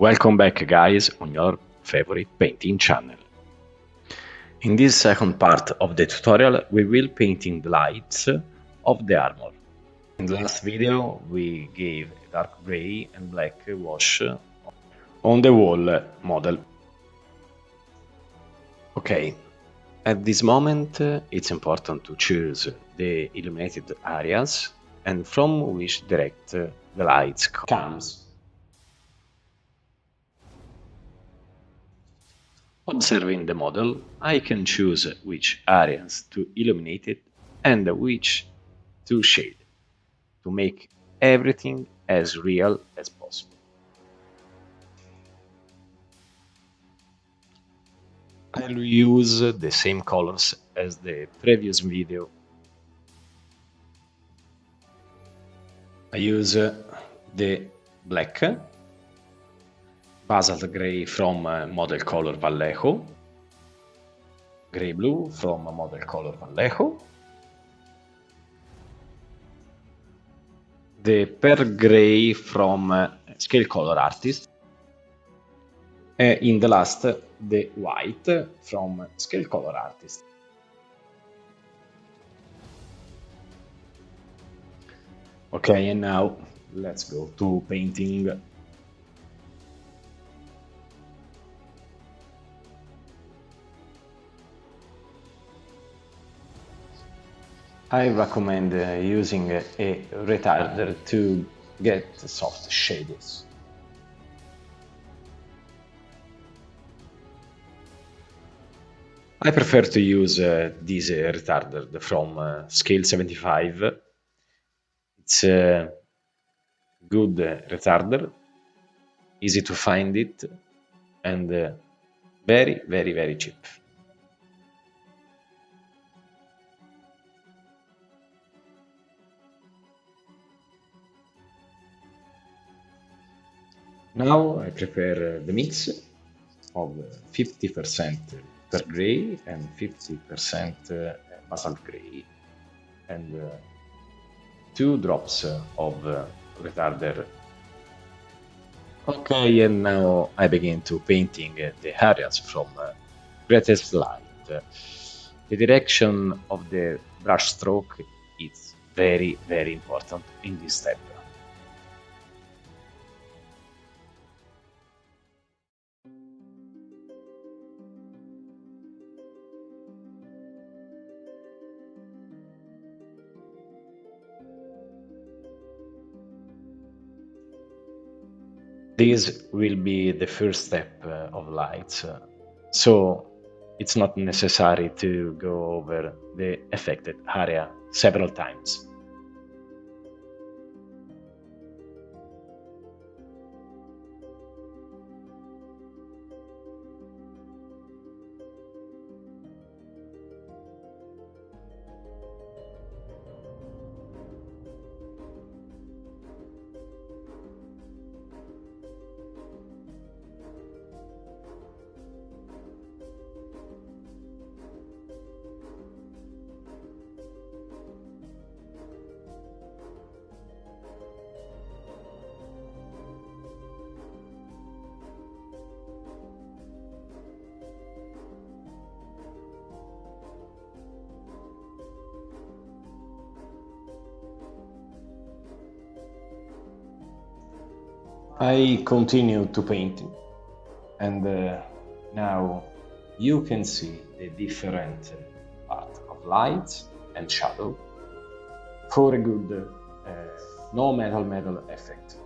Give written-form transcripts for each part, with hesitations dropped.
Welcome back guys on your favorite painting channel. In this second part of the tutorial we will painting the lights of the armor. In the last video we gave a dark grey and black wash on the wall model. Okay, at this moment it's important to choose the illuminated areas and from which direct the lights comes. Observing the model, I can choose which areas to illuminate it and which to shade, to make everything as real as possible. I'll use the same colors as the previous video. I use the black, basalt grey from Model Color Vallejo, grey blue from Model Color Vallejo, the pearl grey from Scale Color Artist, and in the last the white from Scale Color Artist. Okay, and now let's go to painting. I recommend using a retarder to get soft shades. I prefer to use this retarder from Scale 75. It's a good retarder, easy to find it, and very cheap. Now I prepare the mix of 50% pearl grey and 50% basalt grey and 2 drops of retarder. Okay, and now I begin to painting the areas from greatest light. The direction of the brush stroke is very important in this step. This will be the first step of lights, so it's not necessary to go over the affected area several times. I continue to painting, and now you can see the different part of light and shadow for a good no metal effect.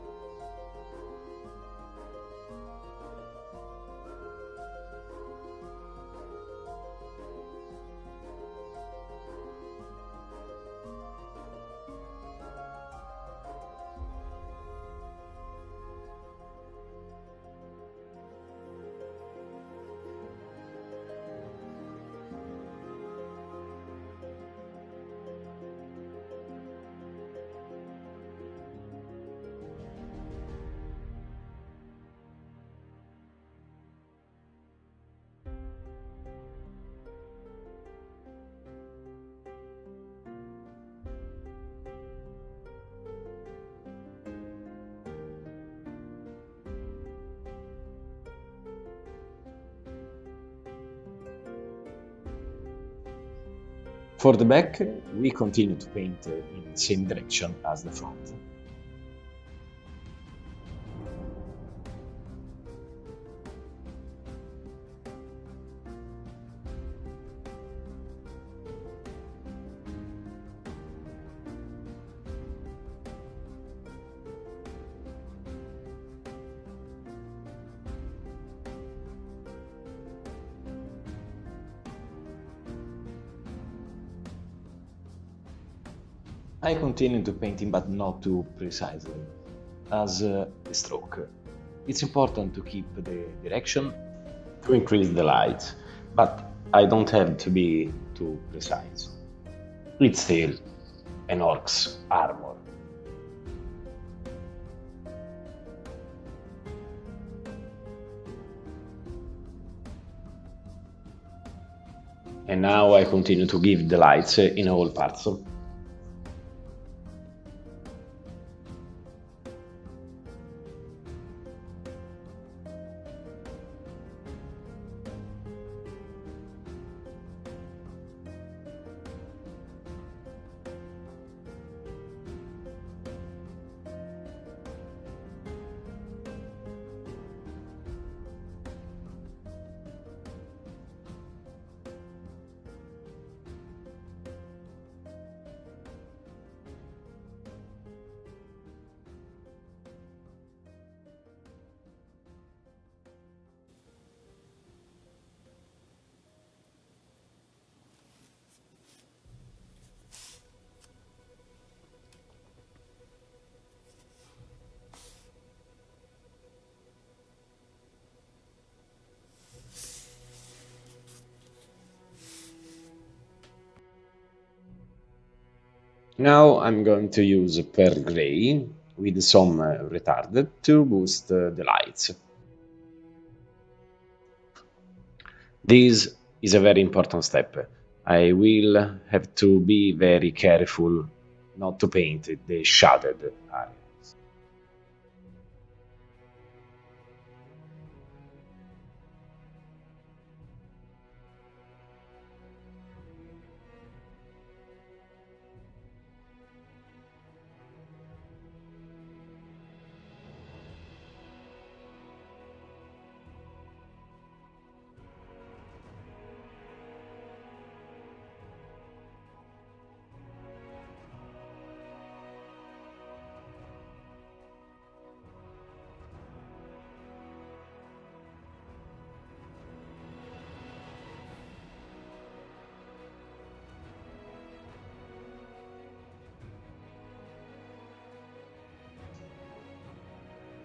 For the back, we continue to paint in the same direction as the front. I continue to painting, but not too precisely, as a stroke. It's important to keep the direction to increase the light, but I don't have to be too precise. It's still an orc's armor. And now I continue to give the lights in all parts. Now I'm going to use pearl gray with some retard to boost the lights. This is a very important step. I will have to be very careful not to paint the shaded area.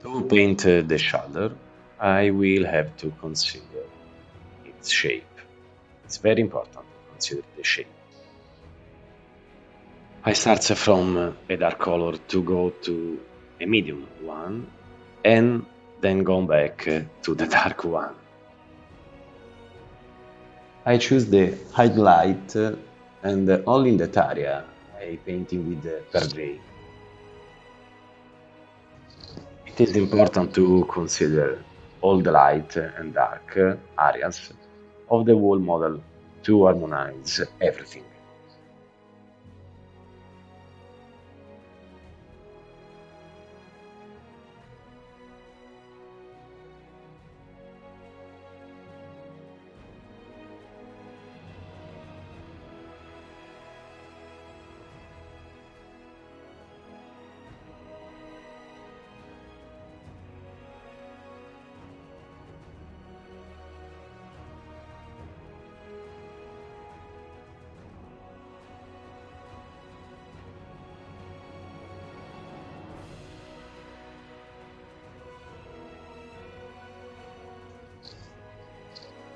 To paint the shoulder, I will have to consider its shape. It's very important to consider the shape. I start from a dark color to go to a medium one and then go back to the dark one. I choose the highlight and only in that area I painting with the pearl gray. It is important to consider all the light and dark areas of the whole model to harmonize everything.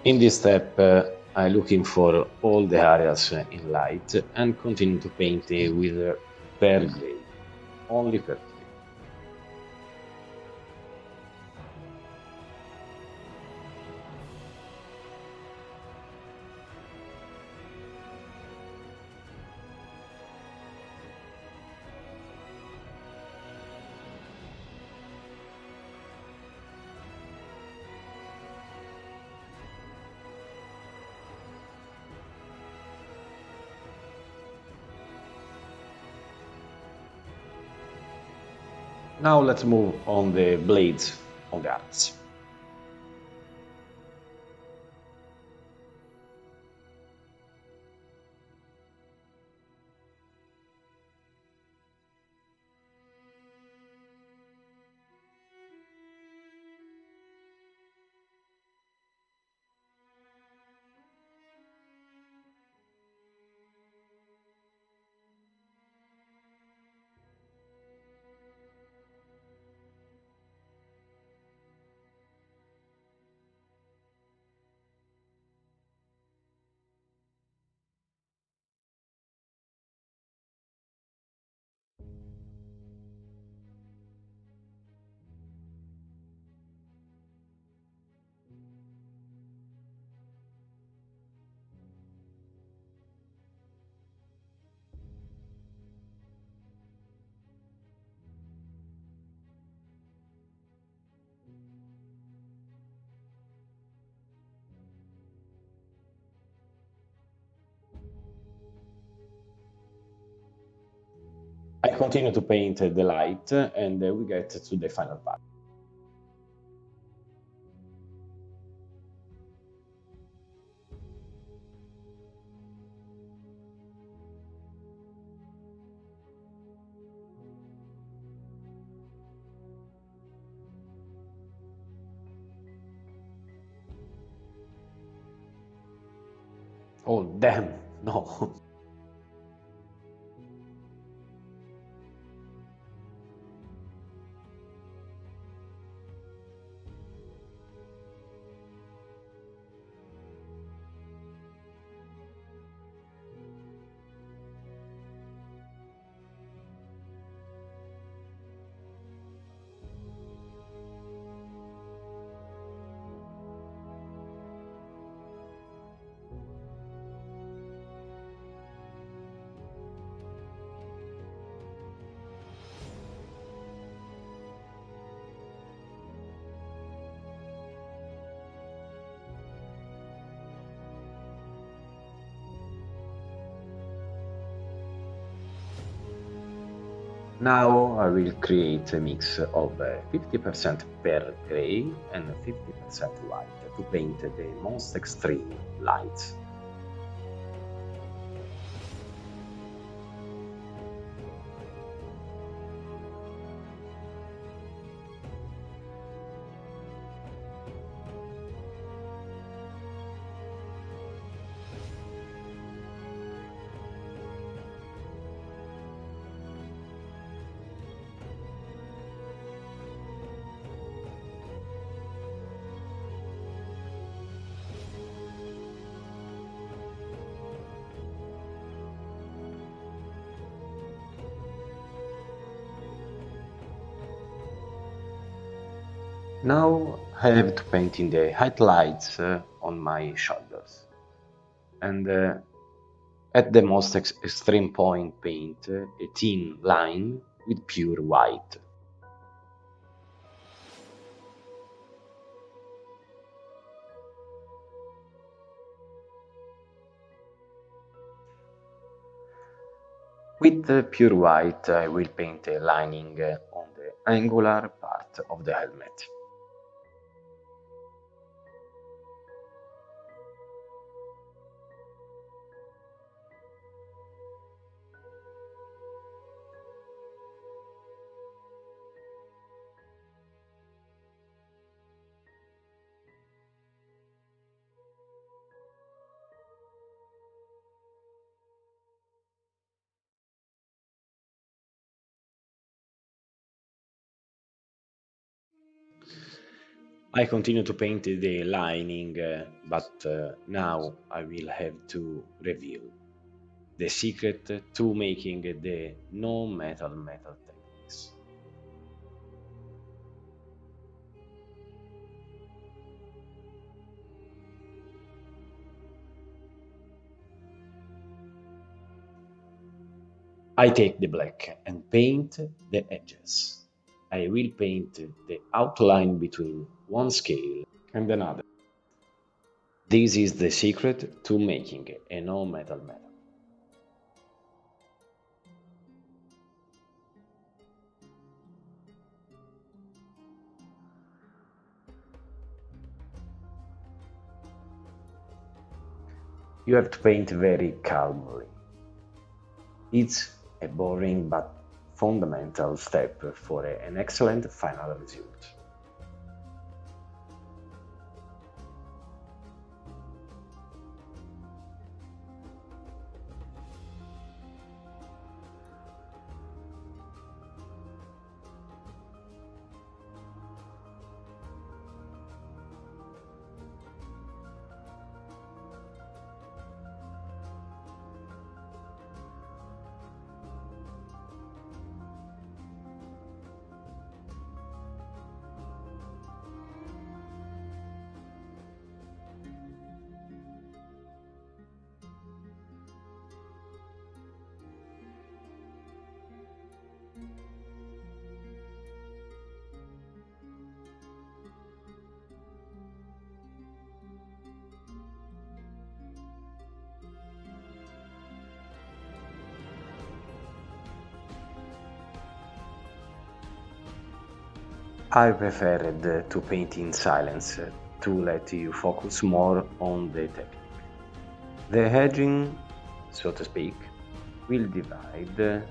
In this step, I'm looking for all the areas in light and continue to paint with pearl gray, only pearl gray. Now let's move on the blades of the arms. I continue to paint the light and we get to the final part. Oh, damn, no. Now I will create a mix of 50% pearl gray and 50% white to paint the most extreme lights. Now I have to paint in the highlights on my shoulders. And at the most extreme point paint a thin line with pure white. With pure white I will paint a lining on the angular part of the helmet. I continue to paint the lining, but now I will have to reveal the secret to making the no metal metal techniques. I take the black and paint the edges. I will paint the outline between one scale and another. This is the secret to making a no metal metal. You have to paint very calmly. It's a boring but fundamental step for an excellent final result. I preferred to paint in silence to let you focus more on the technique. The edging, so to speak, will divide the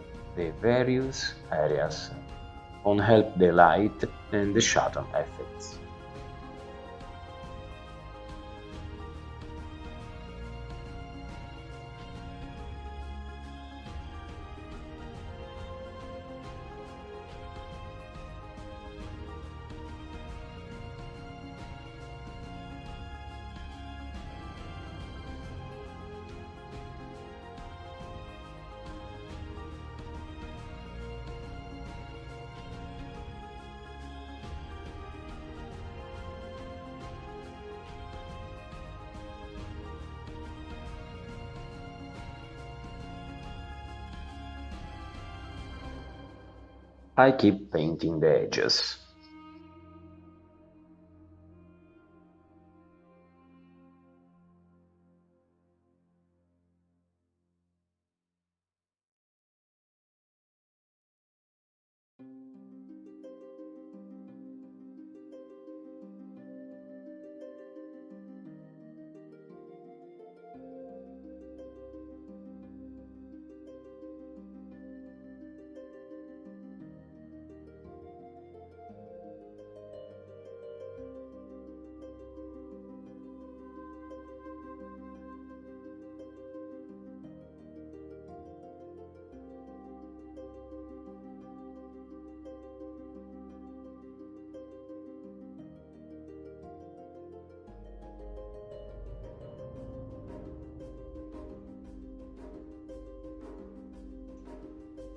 various areas and help the light and the shadow effects. I keep painting the edges.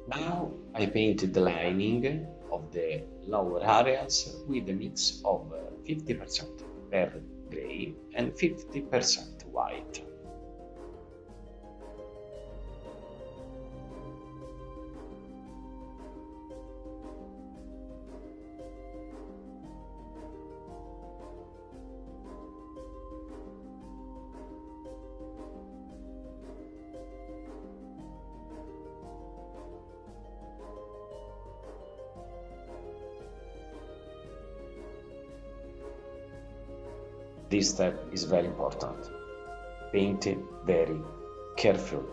Now I painted the lining of the lower areas with a mix of 50% pearl grey and 50% white. This step is very important. Paint very carefully.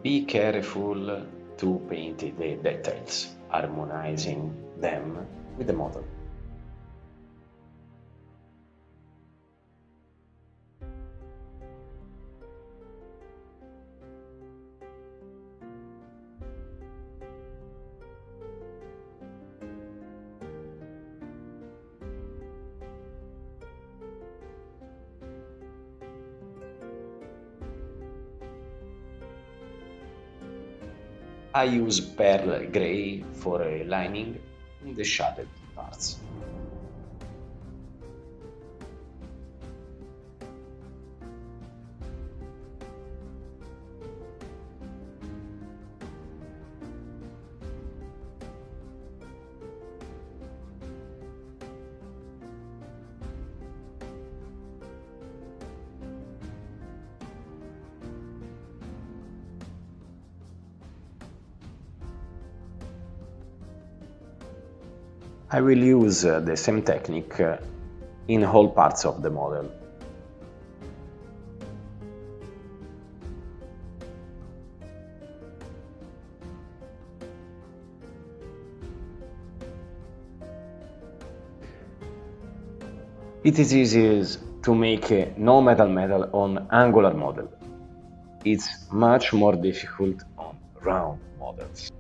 Be careful to paint the details, harmonizing them with the model. I use pearl grey for a lining in the shaded parts. I will use the same technique in all parts of the model. It is easy to make a no-metal on angular model. It's much more difficult on round models.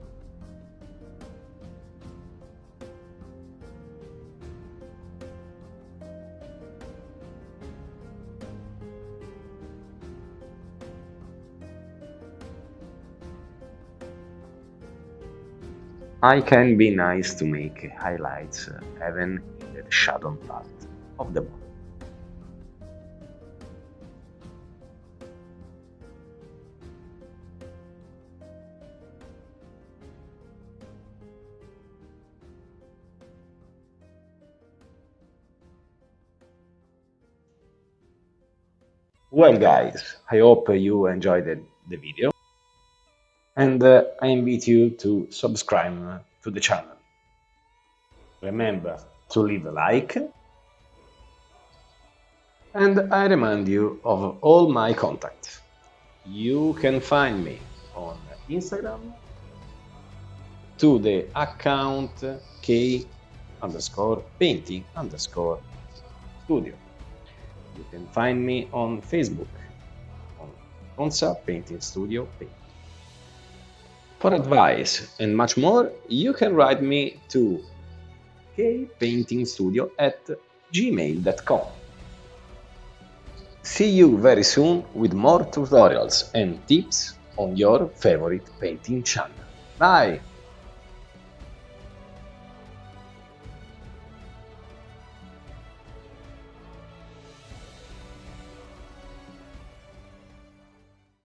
I can be nice to make highlights even in the shadow part of the model. Well guys, I hope you enjoyed the video and I invite you to subscribe to the channel. Remember to leave a like and I remind you of all my contacts. You can find me on Instagram to the account k_painting_studio. You can find me on Facebook on Onsa Painting Studio Paint. For advice and much more, you can write me to kpaintingstudio@gmail.com. See you very soon with more tutorials and tips on your favorite painting channel. Bye!